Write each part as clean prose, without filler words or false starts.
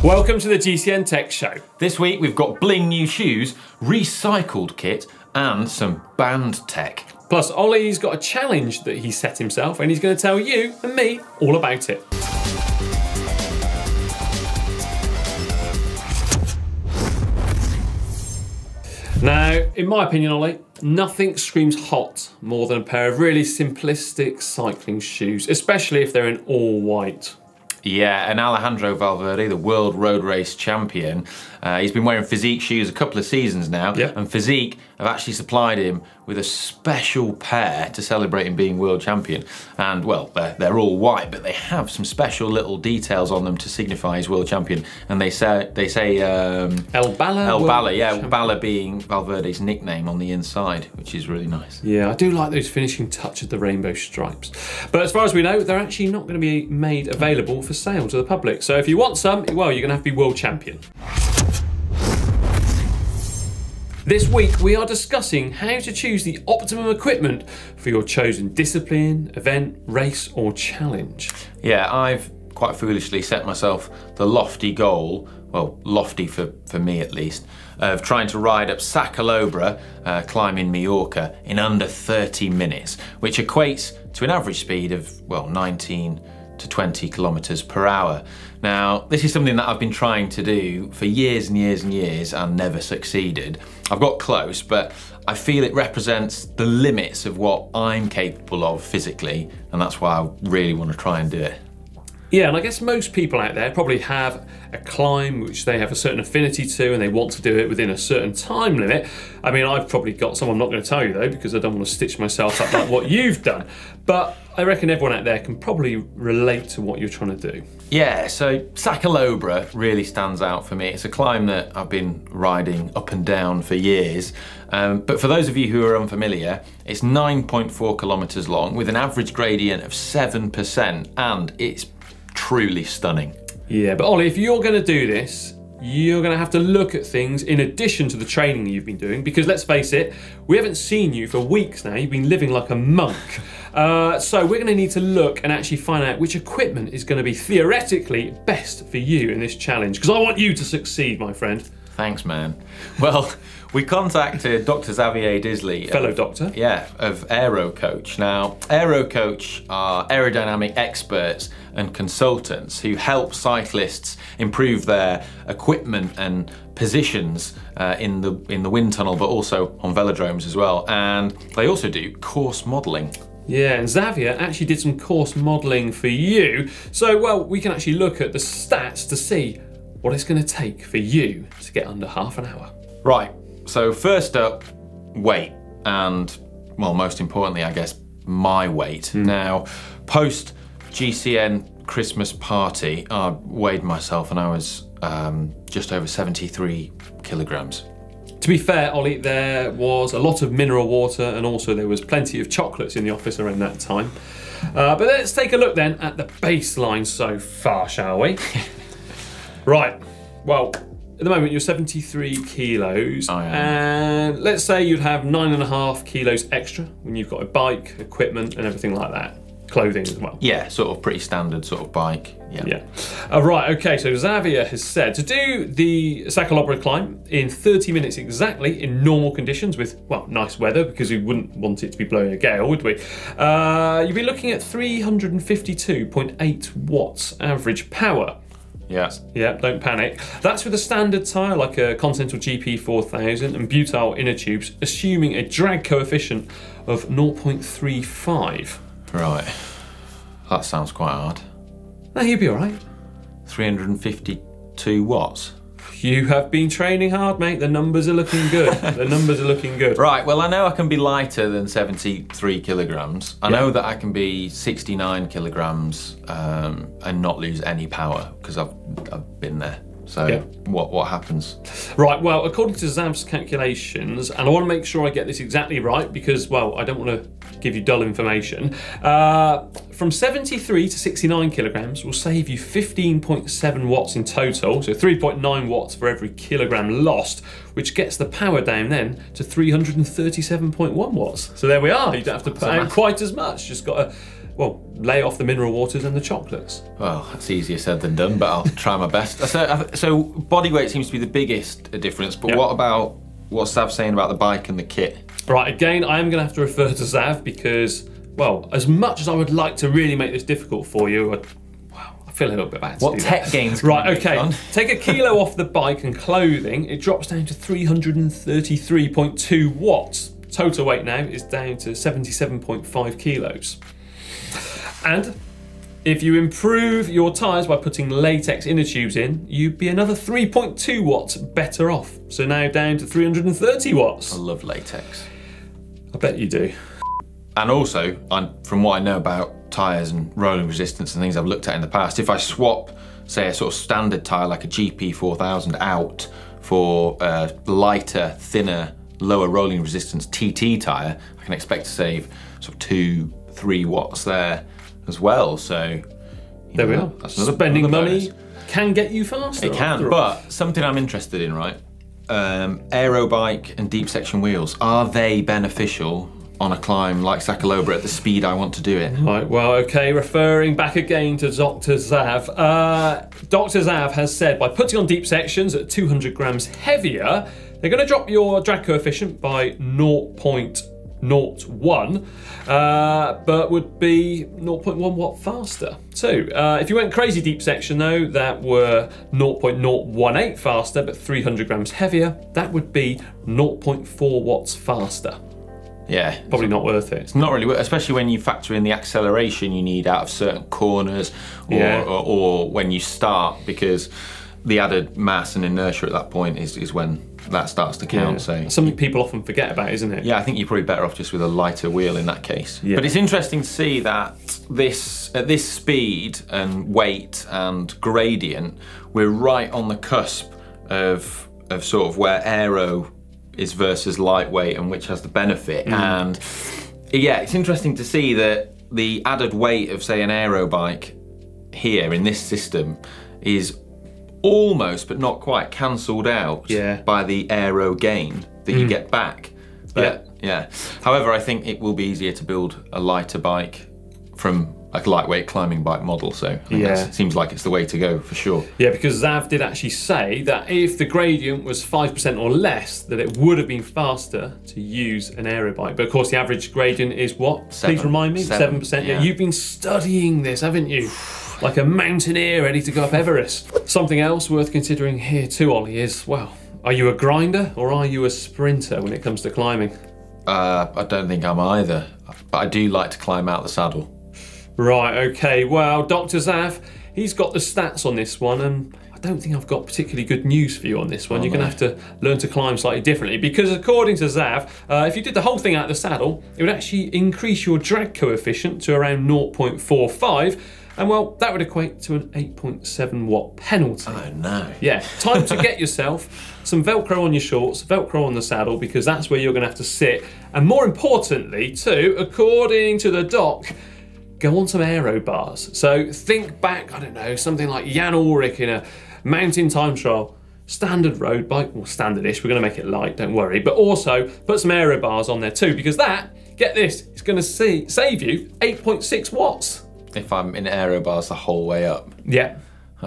Welcome to the GCN Tech Show. This week we've got bling new shoes, recycled kit, and some band tech. Plus, Ollie's got a challenge that he set himself, and he's going to tell you and me all about it. Now, in my opinion, Ollie, nothing screams hot more than a pair of really simplistic cycling shoes, especially if they're in all white. Yeah, and Alejandro Valverde, the world road race champion, he's been wearing Fizik shoes a couple of seasons now, and Fizik have actually supplied him with a special pair to celebrate him being world champion. And well, they're all white, but they have some special little details on them to signify he's world champion. And they say El Bala, yeah, champion. Bala being Valverde's nickname on the inside, which is really nice. Yeah, I do like those finishing touch of the rainbow stripes. But as far as we know, they're actually not going to be made available for sale to the public. So if you want some, well, you're going to have to be world champion. This week we are discussing how to choose the optimum equipment for your chosen discipline, event, race or challenge. Yeah, I've quite foolishly set myself the lofty goal, well, lofty for me at least, of trying to ride up Sacalobra, climbing Mallorca in under 30 minutes, which equates to an average speed of, well, 19 to 20 kilometers per hour. Now, this is something that I've been trying to do for years and years and years and never succeeded. I've got close, but I feel it represents the limits of what I'm capable of physically, and that's why I really want to try and do it. Yeah, and I guess most people out there probably have a climb which they have a certain affinity to and they want to do it within a certain time limit. I mean, I've probably got some, I'm not going to tell you though, because I don't want to stitch myself up like what you've done. But I reckon everyone out there can probably relate to what you're trying to do. Yeah, so Sacalobra really stands out for me. It's a climb that I've been riding up and down for years. But for those of you who are unfamiliar, it's 9.4 kilometers long with an average gradient of 7%, and it's truly stunning. Yeah, but Ollie, if you're going to do this, you're going to have to look at things in addition to the training you've been doing, because let's face it, we haven't seen you for weeks now. You've been living like a monk. So we're going to need to look and actually find out which equipment is going to be theoretically best for you in this challenge, because I want you to succeed, my friend. Thanks, man. Well, we contacted Dr. Xavier Disley. Fellow doctor. Yeah, of Aero Coach. Now, Aero Coach are aerodynamic experts and consultants who help cyclists improve their equipment and positions in the wind tunnel, but also on velodromes as well. And they also do course modelling. Yeah, and Xavier actually did some course modelling for you. So, well, we can actually look at the stats to see what it's going to take for you to get under half an hour. Right, so first up, weight, and, well, most importantly, I guess, my weight. Now, post GCN Christmas party, I weighed myself and I was just over 73 kilograms. To be fair, Ollie, there was a lot of mineral water and also there was plenty of chocolates in the office around that time. But let's take a look then at the baseline so far, shall we? Right, well, at the moment you're 73 kilos, and let's say you'd have 9.5 kilos extra when you've got a bike, equipment and everything like that. Clothing as well. Yeah, sort of pretty standard sort of bike. Yeah. Right, okay, so Xavier has said to do the Sacalobra climb in 30 minutes exactly in normal conditions with, well, nice weather, because we wouldn't want it to be blowing a gale, would we? You'd be looking at 352.8 watts average power. Yes. Yeah, don't panic. That's with a standard tyre like a Continental GP 4000 and butyl inner tubes, assuming a drag coefficient of 0.35. Right. That sounds quite hard. No, you'll be all right. 352 watts. You have been training hard, mate. The numbers are looking good. The numbers are looking good. Right, well, I know I can be lighter than 73 kilograms. I know that I can be 69 kilograms and not lose any power, because I've been there. So what happens? Right, well, according to Zav's calculations, and I want to make sure I get this exactly right because, well, I don't want to give you dull information. From 73 to 69 kilograms will save you 15.7 watts in total, so 3.9 watts for every kilogram lost, which gets the power down then to 337.1 watts. So there we are. You don't have to put out quite as much. Just got to, well, lay off the mineral waters and the chocolates. Well, that's easier said than done, but I'll try my best. So body weight seems to be the biggest difference, but what about what's Zav saying about the bike and the kit? Right, again, I am going to have to refer to Zav because, well, as much as I would like to really make this difficult for you, I feel a little bit bad to What do tech that. gains? Right, okay. Take a kilo off the bike and clothing, it drops down to 333.2 watts. Total weight now is down to 77.5 kilos. And if you improve your tyres by putting latex inner tubes in, you'd be another 3.2 watts better off. So now down to 330 watts. I love latex. I bet you do. And also, from what I know about tyres and rolling resistance and things I've looked at in the past, if I swap, say, a sort of standard tyre like a GP 4000 out for a lighter, thinner, lower rolling resistance TT tyre, I can expect to save sort of 2-3 watts there as well. So there we are. That's Spending money can get you faster. It can, but something I'm interested in, right? Aero bike and deep section wheels, are they beneficial on a climb like Sacalobra at the speed I want to do it? Right, well, okay, referring back again to Dr. Zav. Dr. Zav has said by putting on deep sections at 200 grams heavier, they're going to drop your drag coefficient by 0.01, but would be 0.1 watt faster. So, if you went crazy deep section though, that were 0.018 faster, but 300 grams heavier, that would be 0.4 watts faster. Yeah. Probably not worth it. It's not really worth it, especially when you factor in the acceleration you need out of certain corners or when you start, because the added mass and inertia at that point is when that starts to count. So something people often forget about, isn't it? Yeah, I think you're probably better off just with a lighter wheel in that case. Yeah. But it's interesting to see that at this speed and weight and gradient, we're right on the cusp of sort of where aero is versus lightweight and which has the benefit. And yeah, it's interesting to see that the added weight of, say, an aero bike here in this system is almost, but not quite, cancelled out by the aero gain that you get back. But yeah. However, I think it will be easier to build a lighter bike from a lightweight climbing bike model, so I think that seems like it's the way to go for sure. Yeah, because Zav did actually say that if the gradient was 5% or less, that it would have been faster to use an aero bike. But of course, the average gradient is what? Please remind me. 7%. Yeah, you've been studying this, haven't you? Like a mountaineer ready to go up Everest. Something else worth considering here too, Ollie, is, well, are you a grinder or are you a sprinter when it comes to climbing? I don't think I'm either, but I do like to climb out the saddle. Right, okay, well, Dr. Zav, he's got the stats on this one, and I don't think I've got particularly good news for you on this one. You're going to have to learn to climb slightly differently, because according to Zav, if you did the whole thing out of the saddle, it would actually increase your drag coefficient to around 0.45, and well, that would equate to an 8.7 watt penalty. Oh no. Yeah, time to get yourself some Velcro on your shorts, Velcro on the saddle, because that's where you're going to have to sit. And more importantly, too, according to the doc, go on some aero bars. So think back, I don't know, something like Jan Ulrich in a mountain time trial, standard road bike, well, standard-ish, we're gonna make it light, don't worry, but also put some aero bars on there too, because that, get this, it's gonna save you 8.6 watts. If I'm in aero bars the whole way up. Yeah.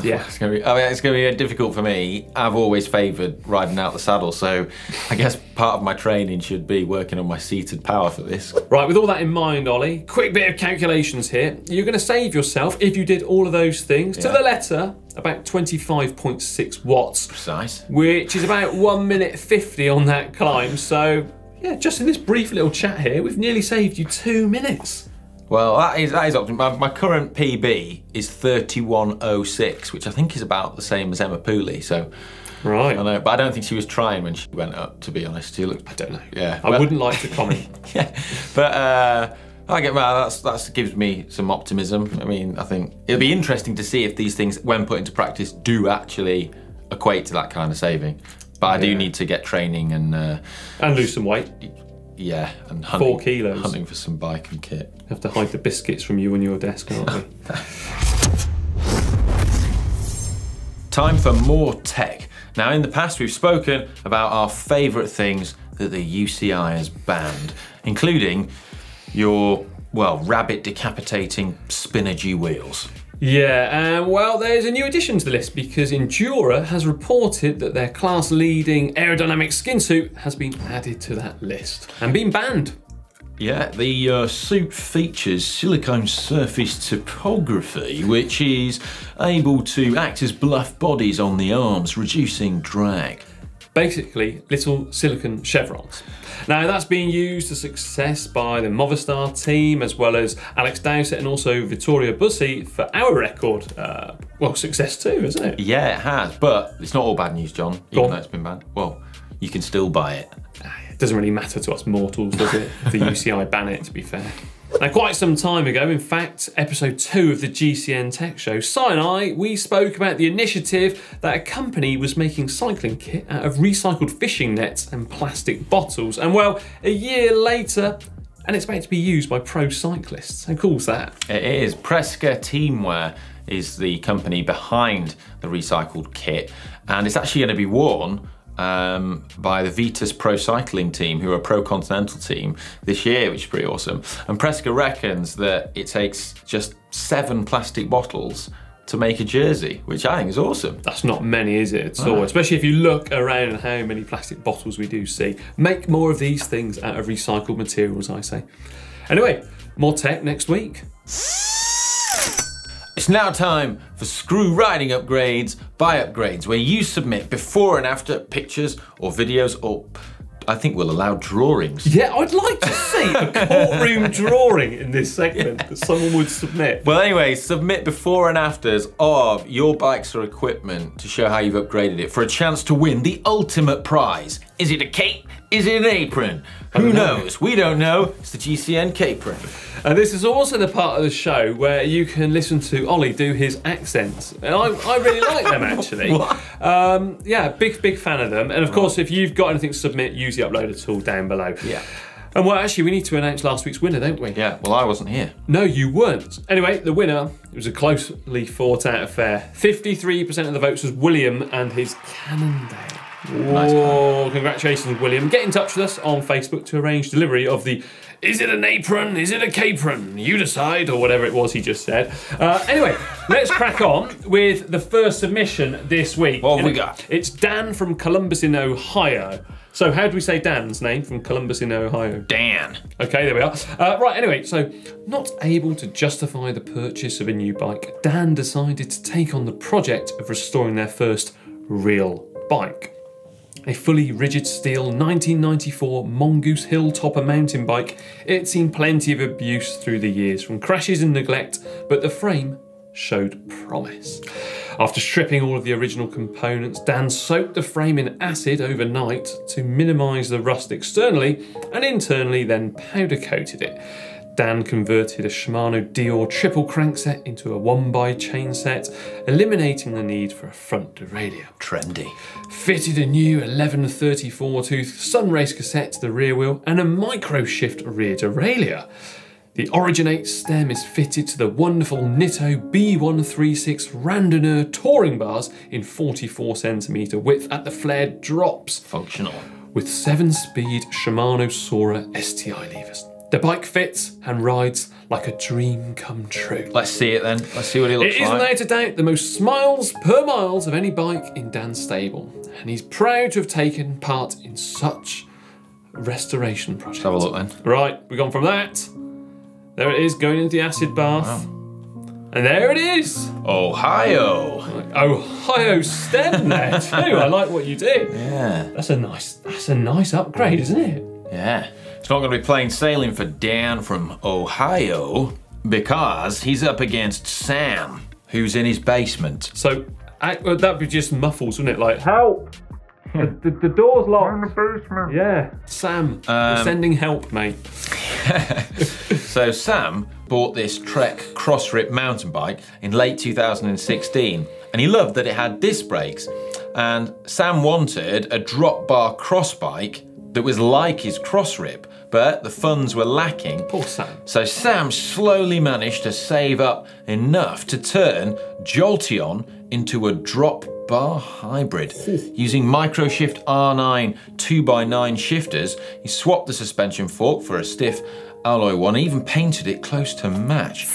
Yeah, it's gonna be difficult for me. I've always favoured riding out the saddle, so I guess part of my training should be working on my seated power for this. Right, with all that in mind, Ollie, quick bit of calculations here. You're going to save yourself, if you did all of those things, to the letter, about 25.6 watts. Precise. Which is about 1 minute 50 on that climb. So, yeah, just in this brief little chat here, we've nearly saved you 2 minutes. Well, that is optimal. My current PB is 31.06, which I think is about the same as Emma Pooley. So, right. I know, but I don't think she was trying when she went up. To be honest, she looked. I don't know. Yeah, I wouldn't like to comment. Yeah, but I get that gives me some optimism. I mean, I think it'll be interesting to see if these things, when put into practice, do actually equate to that kind of saving. But I do need to get training and lose some weight. Yeah, and hunting, 4 kilos. Hunting for some bike and kit. Have to hide the biscuits from you on your desk, aren't we? Time for more tech. Now, in the past, we've spoken about our favourite things that the UCI has banned, including your well, rabbit decapitating spinnergy wheels. Yeah, well, there's a new addition to the list because Endura has reported that their class-leading aerodynamic skin suit has been added to that list and been banned. Yeah, the suit features silicone surface topography, which is able to act as bluff bodies on the arms, reducing drag. Basically, little silicone chevrons. Now, that's being used to success by the Movistar team, as well as Alex Dowsett and also Vittorio Bussi for our record. Well, success too, isn't it? Yeah, it has, but it's not all bad news, John, even though it's been banned. Well, you can still buy it. It doesn't really matter to us mortals, does it? The UCI ban it, to be fair. Now, quite some time ago, in fact, episode 2 of the GCN Tech Show, Si and I, we spoke about the initiative that a company was making cycling kit out of recycled fishing nets and plastic bottles. And well, a year later, and it's about to be used by pro cyclists. How cool is that? It is. Presca Teamwear is the company behind the recycled kit, and it's actually going to be worn by the Vitas Pro Cycling team, who are a pro continental team this year, which is pretty awesome. And Presca reckons that it takes just 7 plastic bottles to make a jersey, which I think is awesome. That's not many, is it, at all? Especially if you look around at how many plastic bottles we do see. Make more of these things out of recycled materials, I say. Anyway, more tech next week. It's now time for Screw Riding Upgrades by Upgrades, where you submit before and after pictures or videos, or I think we'll allow drawings. Yeah, I'd like to see a courtroom drawing in this segment that someone would submit. Well, anyway, submit before and afters of your bikes or equipment to show how you've upgraded it for a chance to win the ultimate prize. Is it a cape? Is it an apron? Who knows? We don't know. It's the GCN Capron. And this is also the part of the show where you can listen to Ollie do his accents. And I really like them, actually. Yeah, big fan of them. And of course, if you've got anything to submit, use the uploader tool down below. Yeah. And well, actually, we need to announce last week's winner, don't we? Yeah, well, I wasn't here. No, you weren't. Anyway, the winner, it was a closely fought out affair. 53% of the votes was William and his Cannondale. Nice. Oh, congratulations, William. Get in touch with us on Facebook to arrange delivery of the "Is it an apron? Is it a capron? You decide," or whatever it was he just said. Anyway, let's crack on with the first submission this week. What have we got? It's Dan from Columbus in Ohio. So how do we say Dan's name from Columbus in Ohio? Dan. Okay, there we are. Right, anyway, so not able to justify the purchase of a new bike, Dan decided to take on the project of restoring their first real bike. A fully rigid steel 1994 Mongoose Hilltopper mountain bike, it's seen plenty of abuse through the years, from crashes and neglect, but the frame showed promise. After stripping all of the original components, Dan soaked the frame in acid overnight to minimise the rust externally, and internally then powder coated it. Dan converted a Shimano Dior triple crankset into a 1x chain set, eliminating the need for a front derailleur. Trendy. Fitted a new 1134 tooth Sunrace cassette to the rear wheel and a micro shift rear derailleur. The Originate stem is fitted to the wonderful Nitto B136 Randonneur touring bars in 44cm width at the flared drops. Functional. With 7-speed Shimano Sora STI levers. The bike fits and rides like a dream come true. Let's see it then. Let's see what it looks like. It is without a doubt the most smiles per miles of any bike in Dan's stable. And he's proud to have taken part in such a restoration project. Let's have a look then. Right, we've gone from that. There it is, going into the acid bath. Wow. And there it is. Ohio. Ohio stem there too. I like what you did. Yeah. That's a nice upgrade, isn't it? Yeah. It's not going to be plain sailing for Dan from Ohio because he's up against Sam, who's in his basement. So that would be just muffles, wouldn't it? Like, help! the door's locked. I'm in the basement. Yeah. Sam, we're sending help, mate. So Sam bought this Trek Crossrip mountain bike in late 2016, and he loved that it had disc brakes. And Sam wanted a drop bar cross bike that was like his Crossrip, but the funds were lacking. Poor Sam. So Sam slowly managed to save up enough to turn Jolteon into a drop bar hybrid. Using Microshift R9 2x9 shifters, he swapped the suspension fork for a stiff alloy one, even painted it close to match.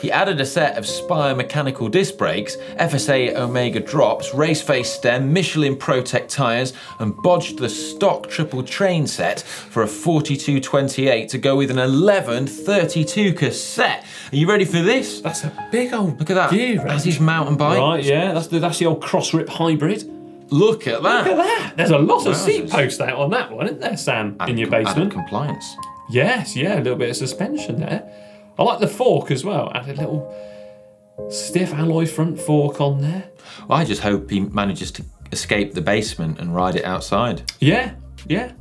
He added a set of Spire mechanical disc brakes, FSA Omega drops, race face stem, Michelin Protect tyres, and bodged the stock triple train set for a 4228 to go with an 1132 cassette. Are you ready for this? That's a big old Look at that. gear That's his mountain bike. Right, yeah, that's the old cross-rip hybrid. Look at that. Look at that. There's a lot of seat posts out on that one, isn't there, Sam, in your basement? Added compliance. Yes, yeah, a little bit of suspension there. I like the fork as well. Add a little stiff alloy front fork on there. Well, I just hope he manages to escape the basement and ride it outside. Yeah, yeah.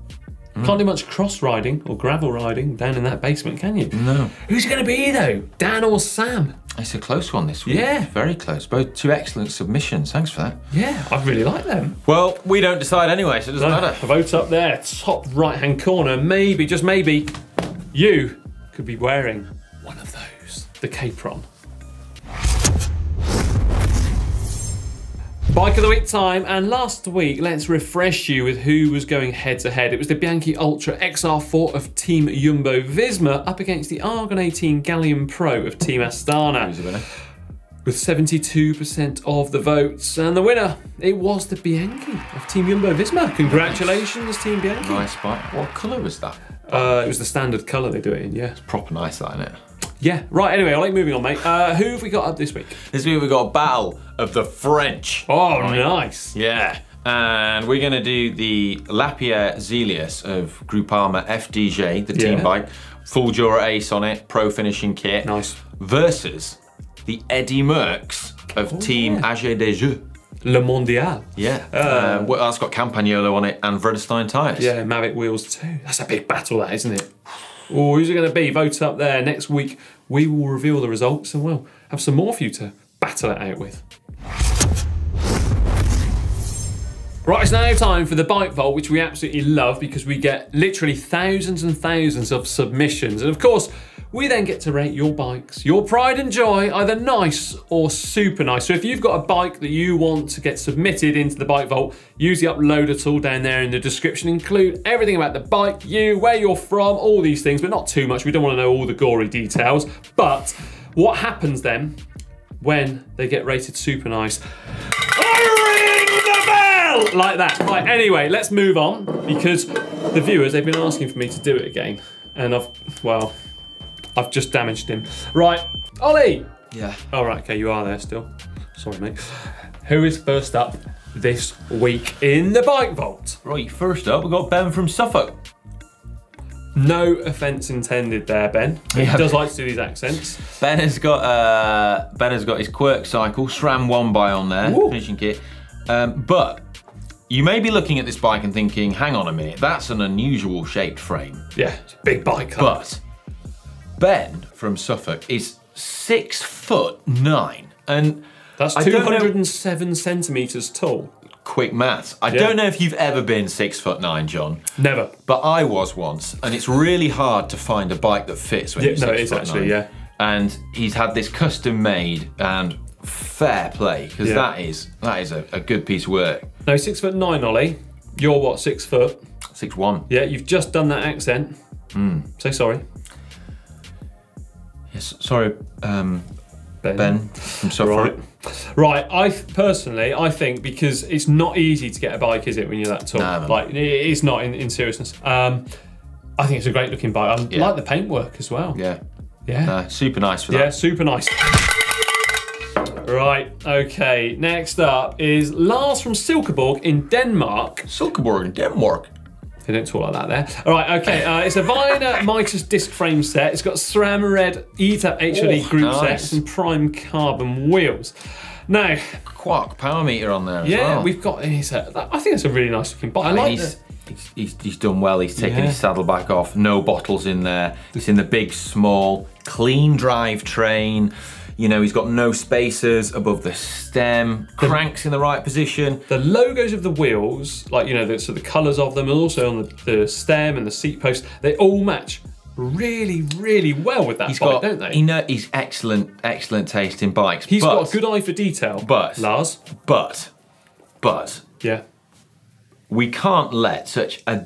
Can't do much cross riding or gravel riding down in that basement, can you? No. Who's it going to be though? Dan or Sam? It's a close one this week. Yeah. Very close. Both two excellent submissions. Thanks for that. Yeah, I really like them. Well, we don't decide anyway, so it doesn't matter. A vote up there, top right-hand corner. Maybe, just maybe, you could be wearing one of those. The Capron. Bike of the week time, and last week, let's refresh you with who was going head-to-head. It was the Bianchi Ultra XR4 of Team Jumbo-Visma up against the Argon 18 Galleon Pro of Team Astana. Who's the winner? With 72% of the votes. And the winner, it was the Bianchi of Team Jumbo-Visma. Congratulations, Team Bianchi. Nice bike. What colour was that? It was the standard colour they do it in, yeah. It's proper nice, that, isn't it? Yeah, right, anyway, Ollie, moving on, mate. Who have we got up this week? This week we've got a battle of the French. Oh, nice. Yeah. And we're going to do the Lapierre Zelius of Groupama FDJ, the team bike. Full Dura Ace on it, pro finishing kit. Nice. Versus the Eddy Merckx of Team AG des Jeux. Le Mondial. Yeah. Well, that's got Campagnolo on it and Vredestein tyres. Yeah, Mavic wheels too. That's a big battle, that, isn't it? Oh, who's it going to be? Vote up there. Next week, we will reveal the results and we'll have some more for you to battle it out with. Right, it's now time for the Bike Vault, which we absolutely love because we get literally thousands and thousands of submissions. And of course, we then get to rate your bikes, your pride and joy, either nice or super nice. So if you've got a bike that you want to get submitted into the Bike Vault, use the uploader tool down there in the description. Include everything about the bike, you, where you're from, all these things, but not too much. We don't want to know all the gory details. But what happens then when they get rated super nice? I ring the bell! Like that. Right, anyway, let's move on because the viewers, they've been asking for me to do it again. And I've just damaged him. Right, Ollie! Yeah. All right, okay, you are there still. Sorry, mate. Who is first up this week in the Bike Vault? Right, first up, we've got Ben from Suffolk. No offence intended there, Ben. He does like to do these accents. Ben has got his Quirk cycle, SRAM 1 by on there, finishing kit. But you may be looking at this bike and thinking, hang on a minute, that's an unusual shaped frame. Yeah, it's a big bike. But Ben from Suffolk is 6'9", and that's 207 centimetres tall. Quick maths. I don't know if you've ever been 6'9", John. Never. But I was once, and it's really hard to find a bike that fits when you're 6'9". No, it is actually, yeah. And he's had this custom made, and fair play, because that is a good piece of work. No, 6'9", Ollie. You're what, 6 foot? 6'1". Yeah, you've just done that accent. Say sorry. Yes, sorry, Ben from Suffolk. Right, I think because it's not easy to get a bike, is it, when you're that tall? No, like, it's not in seriousness. I think it's a great looking bike. I like the paintwork as well. Yeah. Yeah. Super nice for that. Yeah, super nice. Right, okay, next up is Lars from Silkeborg in Denmark. Silkeborg in Denmark. They don't talk like that there. All right, okay, it's a Viner Mitas disc frame set. It's got SRAM Red ETAP HLE group sets and prime carbon wheels. Now, Quark power meter on there as well. Yeah, we've got, I think it's a really nice looking bike. I like it. He's done well. He's taken his saddleback off. No bottles in there. It's in the big, small, clean drive train. You know, he's got no spacers above the stem. Cranks in the right position. The logos of the wheels, like, you know, the colours of them, and also on the stem and the seat post, they all match really, really well with that bike, don't they? He's excellent taste in bikes. He's got a good eye for detail. But Lars. But yeah. we can't let such a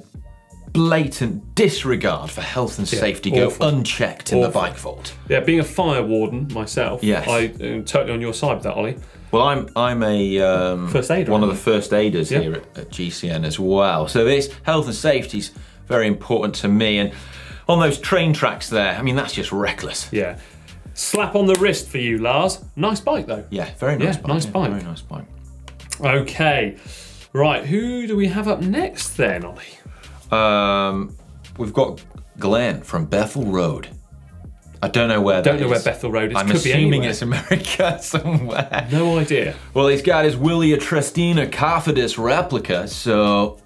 blatant disregard for health and safety go unchecked in the bike vault. Yeah, being a fire warden myself, yes. I am totally on your side with that, Ollie. Well, I'm a first aider, one of the first aiders here at GCN as well. So this health and safety is very important to me. And on those train tracks there, I mean, that's just reckless. Yeah. Slap on the wrist for you, Lars. Nice bike, though. Yeah, very nice bike. Nice bike. Very nice bike. Okay. Right, who do we have up next then, Ollie? We've got Glenn from Bethel Road. I don't know where Don't know where Bethel Road is. I'm assuming it's America somewhere. No idea. Well, he's got his Willia Trestina Cofidis replica, so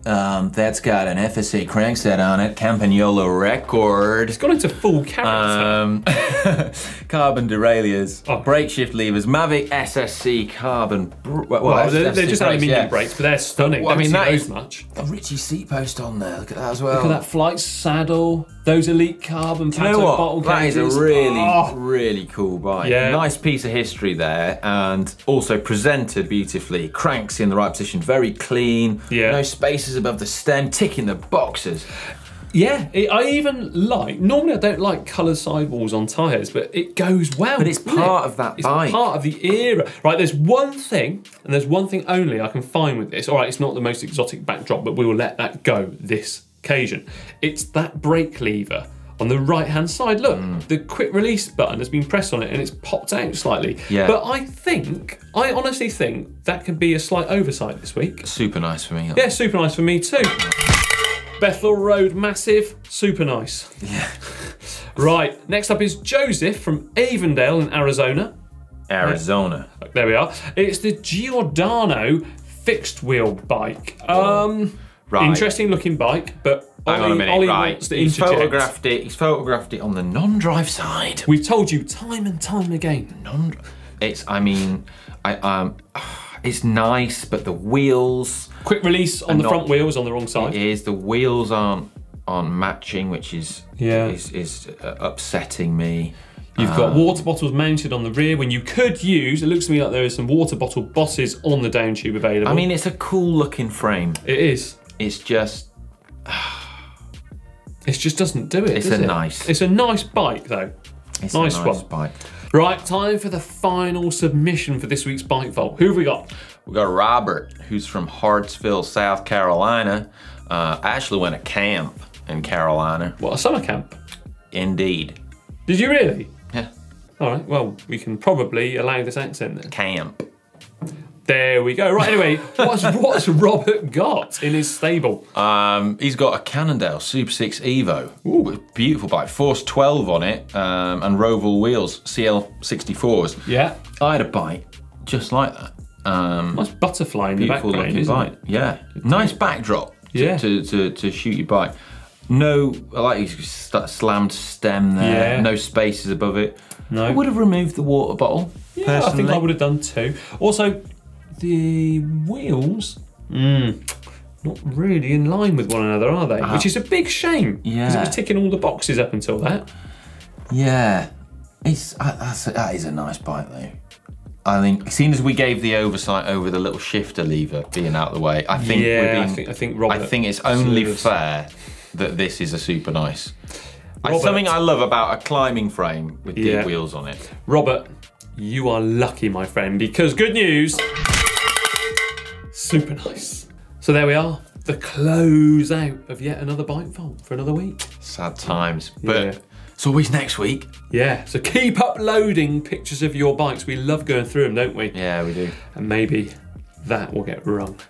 that's got an FSA crankset on it, Campagnolo record. It's gone into full character. Carbon derailleurs, brake shift levers, Mavic SSC carbon. Well, they're just aluminium brakes, but they're stunning. I mean, that is much. A Ritchie seat post on there. Look at that as well. Look at that flight saddle. Those elite carbon. Do you know what? Bottle that cages. is a really, really cool bike. Yeah. Nice piece of history there, and also presented beautifully. Cranks in the right position, very clean. Yeah. No spaces above the stem, ticking the boxes. Yeah, I even like, normally I don't like coloured sidewalls on tyres, but it goes well. But it's part of that bike. It's part of the era. Right, there's one thing, and there's one thing only I can find with this. All right, it's not the most exotic backdrop, but we will let that go this occasion. It's that brake lever on the right-hand side. Look, the quick release button has been pressed on it and it's popped out slightly. Yeah. But I honestly think that could be a slight oversight this week. Super nice for me. Yeah, super nice for me too. Bethel Road, massive, super nice. Yeah. Right, next up is Josef from Avondale in Arizona. Arizona. There we are. It's the Giordano fixed wheel bike. Right. Interesting looking bike, but Hang on a minute, Ollie right. wants to He's interject. He's photographed it on the non-drive side. We've told you time and time again. It's nice, but the wheels. Quick release on the front wheels on the wrong side. It is. The wheels aren't matching, which is upsetting me. You've got water bottles mounted on the rear when you could use, it looks to me like there are some water bottle bosses on the down tube available. I mean, it's a cool looking frame. It is. It's just... It just doesn't do it, It's a nice bike, though. It's nice a nice one. bike. Right, time for the final submission for this week's Bike Vault. Who have we got? We got Robert, who's from Hartsville, South Carolina. Actually went to camp in Carolina. What, a summer camp? Indeed. Did you really? Yeah. All right, well, we can probably allow this accent then. Camp. There we go. Right, anyway, what's Robert got in his stable? He's got a Cannondale Super 6 Evo. Ooh. Beautiful bike. Force 12 on it, and Roval wheels, CL64s. Yeah. I had a bike just like that. Nice butterfly in the beautiful background, looking isn't bike. it? Yeah. Nice backdrop to shoot your bike. No, like slammed stem there. Yeah. No spaces above it. No. I would have removed the water bottle. Yeah, personally. I think I would have done too. Also, the wheels, not really in line with one another, are they? Which is a big shame. Yeah. Because it was ticking all the boxes up until that. Yeah. That is a nice bike though. I think, seeing as we gave the oversight over the little shifter lever being out of the way, I think Robert, I think it's only fair that this is a super nice. Robert, something I love about a climbing frame with deep wheels on it. Robert, you are lucky, my friend, because good news, super nice. So there we are, the close out of yet another Bike Vault for another week. Sad times, but it's always next week. Yeah, so keep uploading pictures of your bikes. We love going through them, don't we? Yeah, we do. And maybe that will get rung.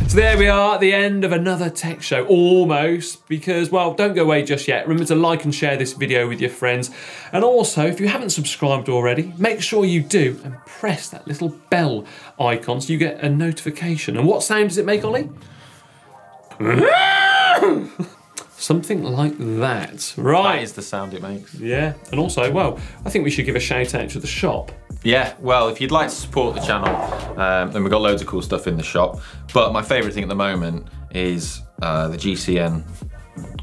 So there we are at the end of another tech show, almost, because, well, don't go away just yet. Remember to like and share this video with your friends. And also, if you haven't subscribed already, make sure you do and press that little bell icon so you get a notification. And what sound does it make, Ollie? Something like that. Right. That is the sound it makes. Yeah, and also, well, I think we should give a shout out to the shop. Yeah, well, if you'd like to support the channel, then we've got loads of cool stuff in the shop. But my favourite thing at the moment is the GCN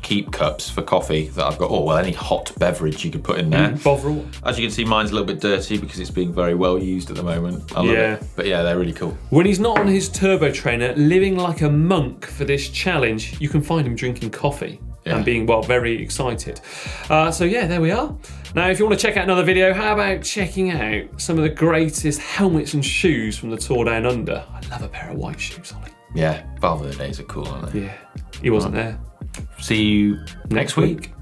keep cups for coffee that I've got. Oh, well, any hot beverage you could put in there. Bovril. As you can see, mine's a little bit dirty because it's being very well used at the moment. I love it. But yeah, they're really cool. When he's not on his turbo trainer, living like a monk for this challenge, you can find him drinking coffee and being, well, very excited. So yeah, there we are. Now, if you want to check out another video, how about checking out some of the greatest helmets and shoes from the Tour Down Under? I love a pair of white shoes, Ollie. Yeah, Valverde's are cool, aren't they? Yeah, he wasn't there. See you next week.